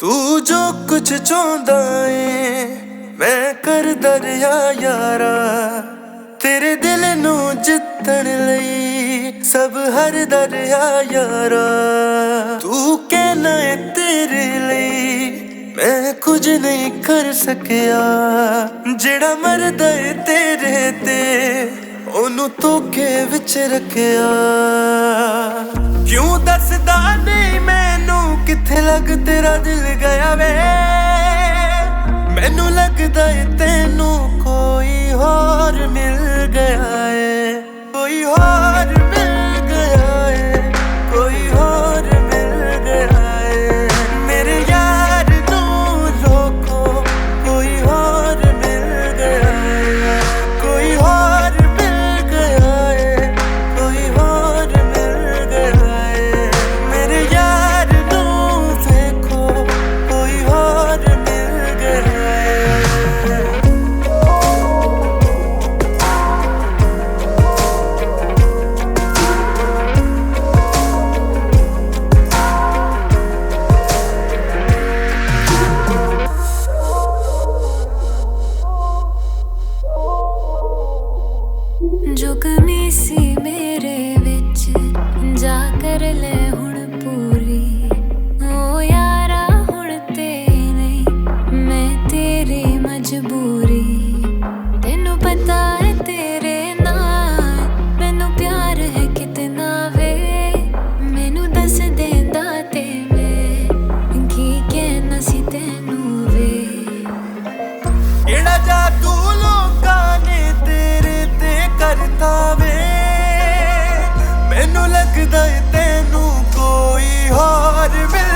तू जो कुछ चाहता है मैं कर दरिया यारा, तेरे दिल नू जितण लई सब हर दरिया यारा। तू कहना है तेरे लई मैं कुछ नहीं कर सकिया, जेड़ा मरदा है तेरे ते ओनू धोखे विच रखिया। क्यों दसदा नहीं मैनू किथे लग तेरा दिल गया वे, मैनू लगदा है तेनू कोई और मिल गया है, कोई और मिल गया है, कोई और मिल गया है। मेरे यार नू रोको कोई और मिल गया है, कोई और मिल गया है, कोई और मिल गया है। मेरे यार नू देखो कोई और मिल गया है। जो कमी सी मेरे विच जा कर ले हुण पूरी, ओ यारा हुण ते नहीं मैं तेरी मजबूरी। तेनू पता है तेरे नाल मैनू प्यार है कितना वे, मैनू दस देंदा ते मैं की कहना सी तेनू वे। केड़ा जादू लोकां ने तेरे ते करता वे, मैनू लगदा है तेनू कोई और मिल